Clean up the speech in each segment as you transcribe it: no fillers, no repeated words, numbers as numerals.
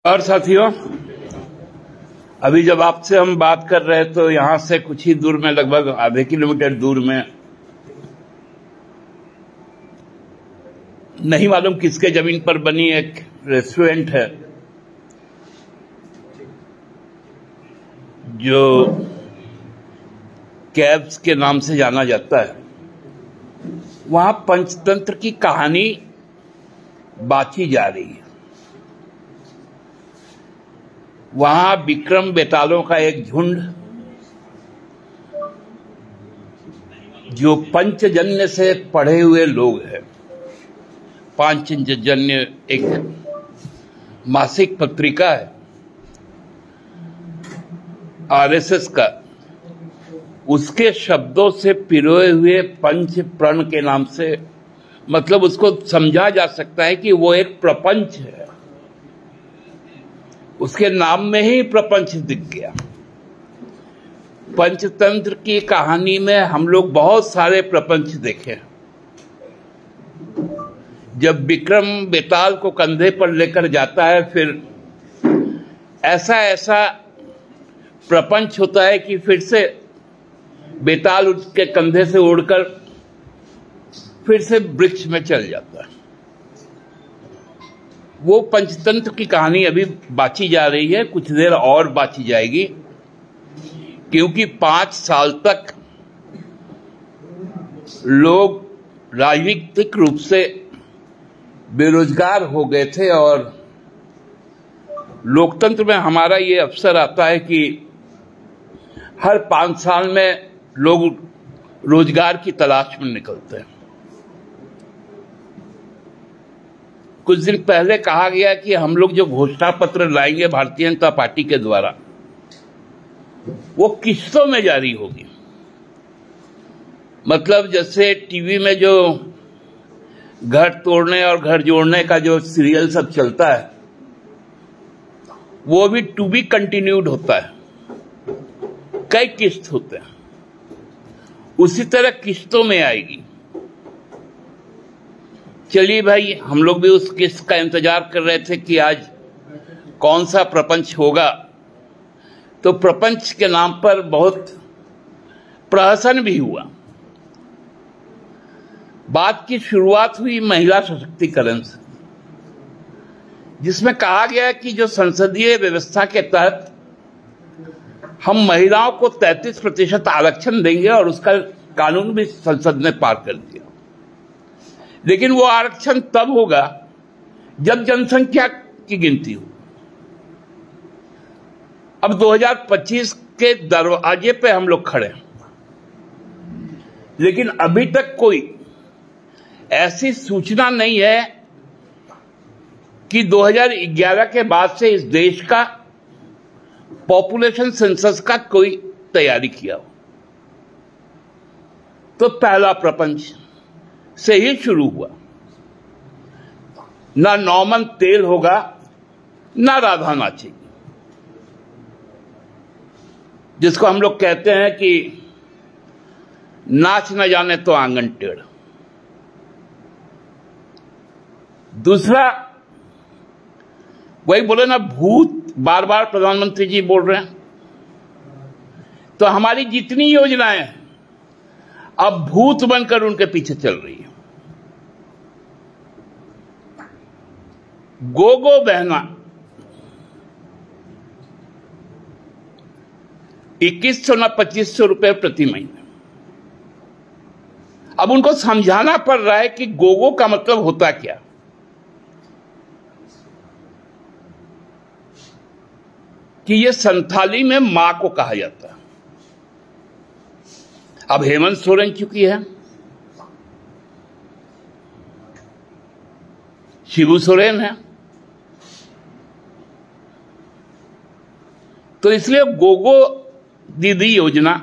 और साथियों, अभी जब आपसे हम बात कर रहे हैं तो यहां से कुछ ही दूर में, लगभग आधे किलोमीटर दूर में, नहीं मालूम किसके जमीन पर बनी एक रेस्टोरेंट है जो कैब्स के नाम से जाना जाता है। वहां पंचतंत्र की कहानी बांची जा रही है। वहां विक्रम बेतालों का एक झुंड जो पंचजन्य से पढ़े हुए लोग हैं, पांचजन्य एक मासिक पत्रिका है आरएसएस का, उसके शब्दों से पिरोए हुए पंच प्रण के नाम से, मतलब उसको समझा जा सकता है कि वो एक प्रपंच है। उसके नाम में ही प्रपंच दिख गया। पंचतंत्र की कहानी में हम लोग बहुत सारे प्रपंच देखे। जब विक्रम बेताल को कंधे पर लेकर जाता है, फिर ऐसा प्रपंच होता है कि फिर से बेताल उसके कंधे से उड़कर फिर से वृक्ष में चल जाता है। वो पंचतंत्र की कहानी अभी बांची जा रही है, कुछ देर और बांची जाएगी, क्योंकि 5 साल तक लोग राजनीतिक रूप से बेरोजगार हो गए थे और लोकतंत्र में हमारा ये अवसर आता है कि हर 5 साल में लोग रोजगार की तलाश में निकलते हैं। कुछ दिन पहले कहा गया कि हम लोग जो घोषणा पत्र लाएंगे भारतीय जनता पार्टी के द्वारा, वो किस्तों में जारी होगी। मतलब जैसे टीवी में जो घर तोड़ने और घर जोड़ने का जो सीरियल सब चलता है, वो भी टू बी कंटिन्यूड होता है, कई किस्त होते हैं, उसी तरह किस्तों में आएगी। चलिए भाई, हम लोग भी उस किस्त का इंतजार कर रहे थे कि आज कौन सा प्रपंच होगा। तो प्रपंच के नाम पर बहुत प्रहसन भी हुआ। बात की शुरुआत हुई महिला सशक्तिकरण से, जिसमें कहा गया कि जो संसदीय व्यवस्था के तहत हम महिलाओं को 33% आरक्षण देंगे, और उसका कानून भी संसद ने पार कर दिया। लेकिन वो आरक्षण तब होगा जब जनसंख्या की गिनती हो। अब 2025 के दरवाजे पे हम लोग खड़े हैं, लेकिन अभी तक कोई ऐसी सूचना नहीं है कि 2011 के बाद से इस देश का पॉपुलेशन सेंसस का कोई तैयारी किया हो। तो पहला प्रपंच से ही शुरू हुआ। ना नॉमन तेल होगा, ना राधा नाचेगी, जिसको हम लोग कहते हैं कि नाच न जाने तो आंगन टेढ़। दूसरा, वही बोले ना, भूत, बार बार प्रधानमंत्री जी बोल रहे हैं, तो हमारी जितनी योजनाएं हैं अब भूत बनकर उनके पीछे चल रही है। गोगो बहना 2100 ना 2500 रुपए प्रति महीने। अब उनको समझाना पड़ रहा है कि गोगो का मतलब होता क्या। कि ये संथाली में मां को कहा जाता है। अब हेमंत सोरेन चुकी है, शिबू सोरेन है, तो इसलिए गोगो दीदी योजना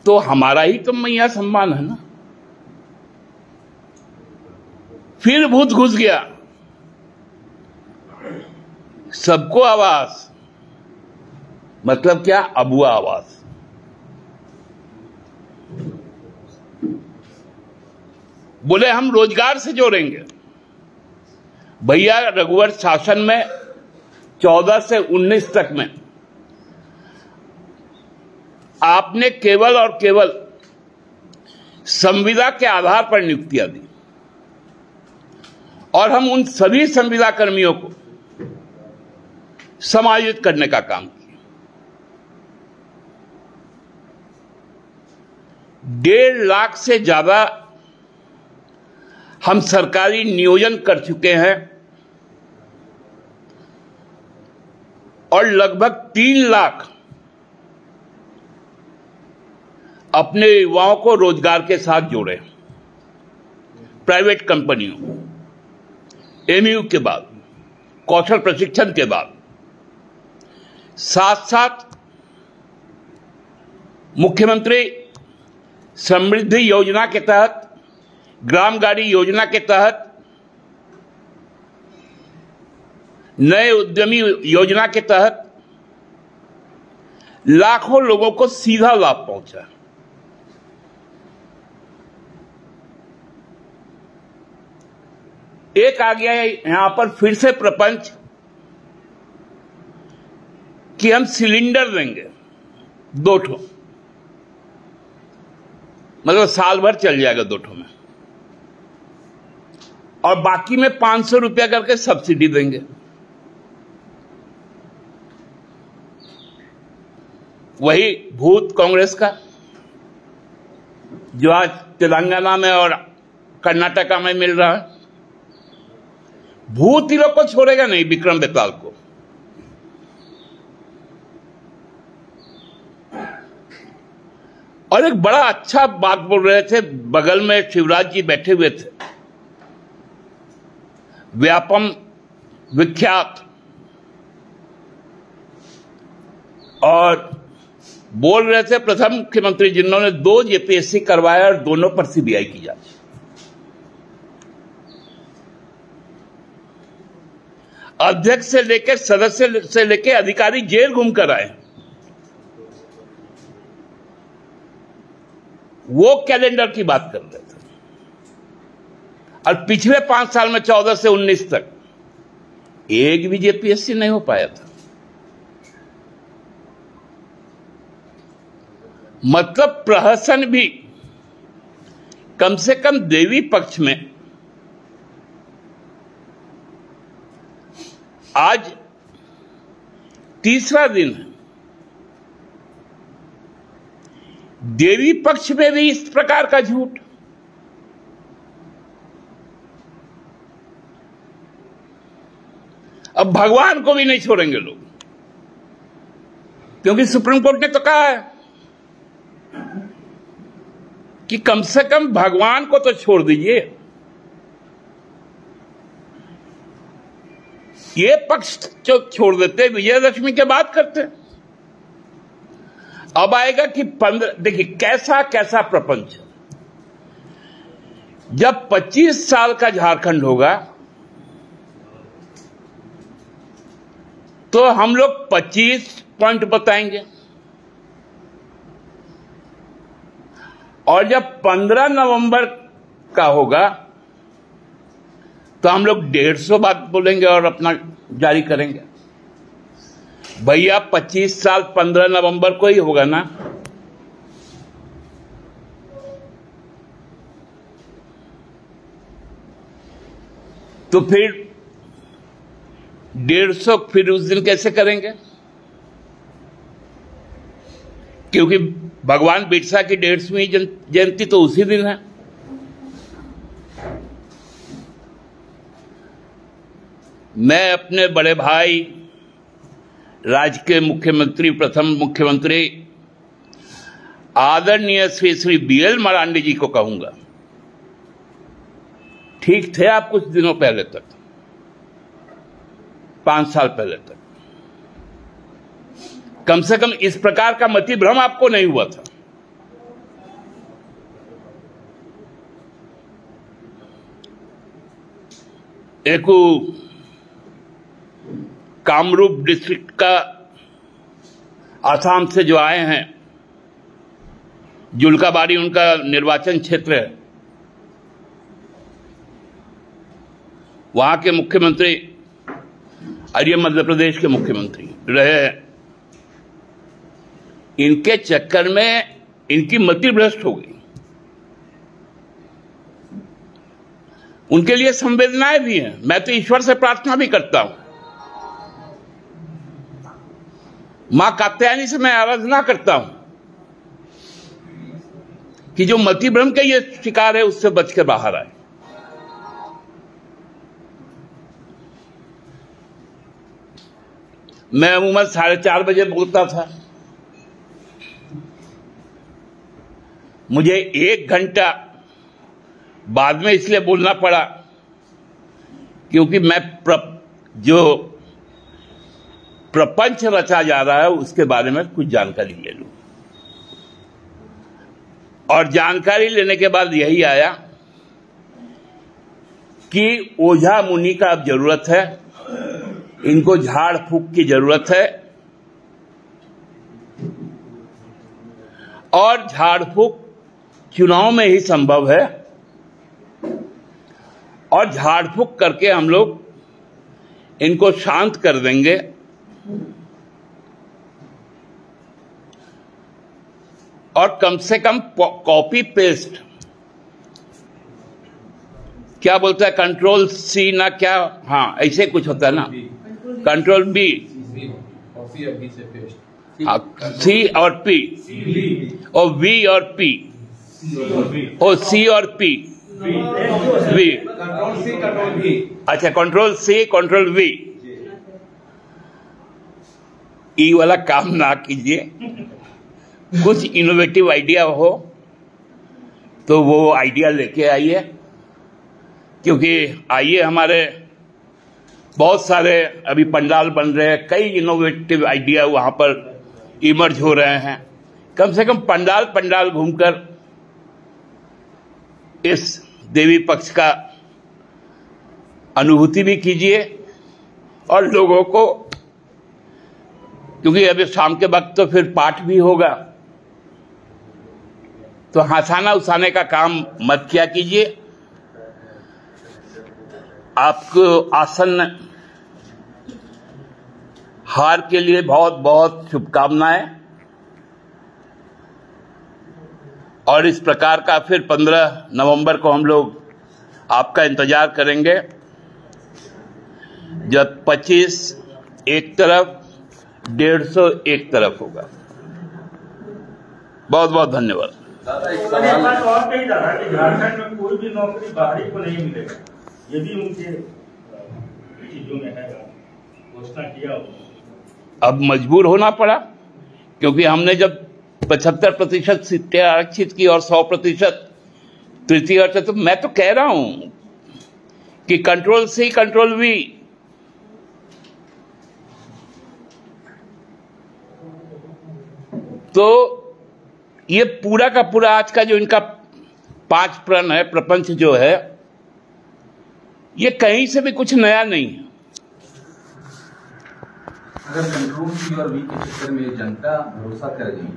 तो हमारा ही तो मैया सम्मान है ना। फिर भूत घुस गया, सबको आवास, मतलब क्या, अबुआ आवास। बोले हम रोजगार से जोड़ेंगे। भैया रघुवर शासन में 14 से 19 तक में आपने केवल और केवल संविदा के आधार पर नियुक्तियां दी और हम उन सभी संविदा कर्मियों को समायोजित करने का काम किया। 1.5 लाख से ज्यादा हम सरकारी नियोजन कर चुके हैं और लगभग 3 लाख अपने युवाओं को रोजगार के साथ जोड़े, प्राइवेट कंपनियों, एमयू के बाद, कौशल प्रशिक्षण के बाद। साथ साथ मुख्यमंत्री समृद्धि योजना के तहत, ग्राम गाड़ी योजना के तहत, नए उद्यमी योजना के तहत लाखों लोगों को सीधा लाभ पहुंचा। एक आ गया है यहां पर फिर से प्रपंच कि हम सिलेंडर देंगे 2 ठो, मतलब साल भर चल जाएगा 2 ठो में, और बाकी में 500 रुपया करके सब्सिडी देंगे। वही भूत कांग्रेस का जो आज तेलंगाना में और कर्नाटका में मिल रहा है। भूत ही लोग को छोड़ेगा नहीं, विक्रम बेताल को। और एक बड़ा अच्छा बात बोल रहे थे, बगल में शिवराज जी बैठे हुए थे, व्यापम विख्यात, और बोल रहे थे प्रथम मुख्यमंत्री जिन्होंने 2 जेपीएससी करवाया और दोनों पर सीबीआई की जांच। अध्यक्ष से लेकर सदस्य से लेकर अधिकारी जेल घूमकर आए। वो कैलेंडर की बात कर रहे थे, और पिछले 5 साल में 14 से 19 तक एक भी जेपीएससी नहीं हो पाया था। मतलब प्रहसन भी कम से कम देवी पक्ष में आज तीसरा दिन है। देवी पक्ष में भी इस प्रकार का झूठ। अब भगवान को भी नहीं छोड़ेंगे लोग, क्योंकि सुप्रीम कोर्ट ने तो कहा है कि कम से कम भगवान को तो छोड़ दीजिए। ये पक्ष जो छोड़ देते, विजयदशमी के बाद करते। अब आएगा कि 15, देखिए कैसा कैसा प्रपंच। जब 25 साल का झारखंड होगा तो हम लोग 25 पॉइंट बताएंगे, और जब 15 नवंबर का होगा तो हम लोग 150 बात बोलेंगे और अपना जारी करेंगे। भैया 25 साल 15 नवंबर को ही होगा ना। तो फिर 150 फिर उस दिन कैसे करेंगे? क्योंकि भगवान बिरसा की 150वीं जयंती तो उसी दिन है। मैं अपने बड़े भाई राज्य के मुख्यमंत्री, प्रथम मुख्यमंत्री आदरणीय श्री बीएल मरांडी जी को कहूंगा, ठीक थे आप कुछ दिनों पहले तक, 5 साल पहले तक। कम से कम इस प्रकार का मति भ्रम आपको नहीं हुआ था। एक कामरूप डिस्ट्रिक्ट का आसाम से जो आए हैं, जुल्काबाड़ी उनका निर्वाचन क्षेत्र है, वहां के मुख्यमंत्री और ये मध्य प्रदेश के मुख्यमंत्री रहे हैं। इनके चक्कर में इनकी मति भ्रष्ट हो गई। उनके लिए संवेदनाएं भी हैं। मैं तो ईश्वर से प्रार्थना भी करता हूं, मां कात्यायनी से मैं आराधना करता हूं कि जो मति भ्रम के ये शिकार है उससे बच के बाहर आए। मैं अमूमन 4:30 बजे बोलता था, मुझे 1 घंटा बाद में इसलिए बोलना पड़ा क्योंकि मैं जो प्रपंच रचा जा रहा है उसके बारे में कुछ जानकारी ले लूं। और जानकारी लेने के बाद यही आया कि ओझा मुनि का अब जरूरत है, इनको झाड़ फूक की जरूरत है। और झाड़ फूक चुनाव में ही संभव है, और झाड़ फूक करके हम लोग इनको शांत कर देंगे। और कम से कम कॉपी पेस्ट, क्या बोलता है, कंट्रोल सी ना क्या, हाँ ऐसे कुछ होता है ना, कंट्रोल बी, सी और पी, और वी और पी, और सी और पी, वी, अच्छा कंट्रोल सी कंट्रोल वी, ई वाला काम ना कीजिए। कुछ इनोवेटिव आइडिया हो तो वो आइडिया लेके आइए, क्योंकि आइए हमारे बहुत सारे अभी पंडाल बन रहे हैं, कई इनोवेटिव आइडिया वहां पर इमर्ज हो रहे हैं। कम से कम पंडाल घूमकर इस देवी पक्ष का अनुभूति भी कीजिए, और लोगों को, क्योंकि अभी शाम के वक्त तो फिर पाठ भी होगा, तो हंसाना उसाने का काम मत किया कीजिए। आपको आसन्न हार के लिए बहुत बहुत शुभकामनाएं। और इस प्रकार का फिर 15 नवंबर को हम लोग आपका इंतजार करेंगे, जब 25 एक तरफ, 150 एक तरफ होगा। बहुत बहुत धन्यवाद। एक बात और कही जा रहा है कि झारखंड में कोई भी नौकरी बाहरी को नहीं मिलेगा, ये भी उनके चीजों में है, घोषणा किया। अब मजबूर होना पड़ा, क्योंकि हमने जब 75% सीटें आरक्षित की और 100% तृतीय अर्थ, तो मैं तो कह रहा हूं कि कंट्रोल सी कंट्रोल वी, तो ये पूरा का पूरा आज का जो इनका 5 प्रण है, प्रपंच जो है, ये कहीं से भी कुछ नया नहीं है। अगर कंट्रोल सी और वी के चक्कर में जनता भरोसा कर गई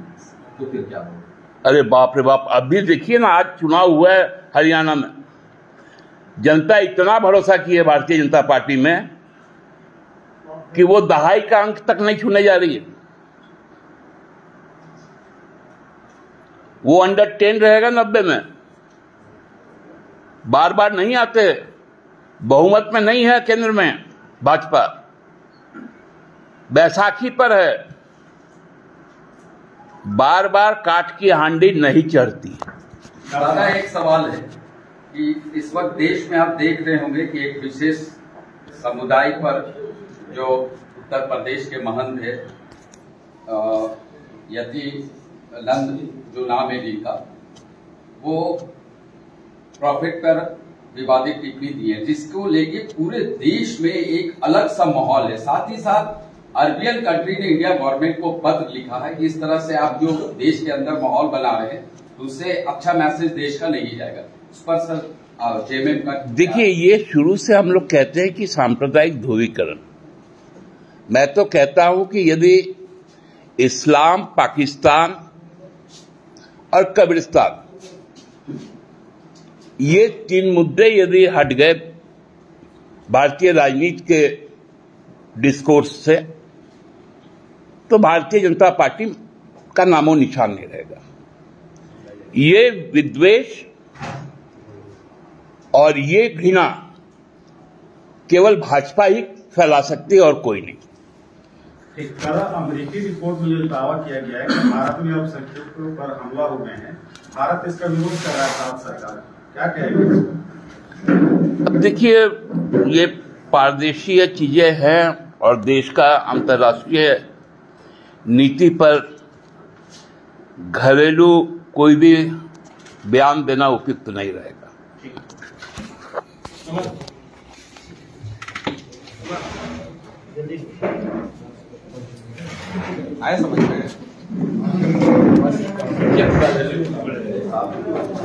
तो फिर क्या होगा? अरे बाप रे बाप, अभी देखिए ना, आज चुनाव हुआ है हरियाणा में, जनता इतना भरोसा की है भारतीय जनता पार्टी में कि वो दहाई का अंक तक नहीं छूने जा रही है। वो अंडर 10 रहेगा 90 में, बार बार नहीं आते, बहुमत में नहीं है केंद्र में भाजपा, बैसाखी पर है, बार बार काट की हांडी नहीं चढ़ती। दादा, एक सवाल है कि इस वक्त देश में आप देख रहे होंगे कि एक विशेष समुदाय पर जो उत्तर प्रदेश के महंत है, यति नंद जो नाम है जिनका, वो प्रॉफिट पर विवादित टिप्पणी दी है, जिसको लेके पूरे देश में एक अलग सा माहौल है। साथ ही साथ अरबियन कंट्री ने इंडिया गवर्नमेंट को पत्र लिखा है कि इस तरह से आप जो देश के अंदर माहौल बना रहे हैं, उससे अच्छा मैसेज देश का नहीं जाएगा। उस पर सर जेएमएम का, देखिए, ये शुरू से हम लोग कहते हैं कि सांप्रदायिक ध्रुवीकरण। मैं तो कहता हूं कि यदि इस्लाम, पाकिस्तान और कब्रिस्तान, ये 3 मुद्दे यदि हट गए भारतीय राजनीति के डिस्कोर्स से, तो भारतीय जनता पार्टी का नामो निशान नहीं रहेगा। ये विद्वेष और ये घृणा केवल भाजपा ही फैला सकती है और कोई नहीं। कल अमेरिकी रिपोर्ट में जो दावा किया गया है कि भारत में अब संख्यकों पर हमला हो गए हैं, भारत इसका विरोध कर रहा है, भारत सरकार क्या कहेगी? देखिए, ये पारदेशीय चीजें हैं और देश का अंतर्राष्ट्रीय नीति पर घरेलू कोई भी बयान देना उपयुक्त नहीं रहेगा। आए समझ में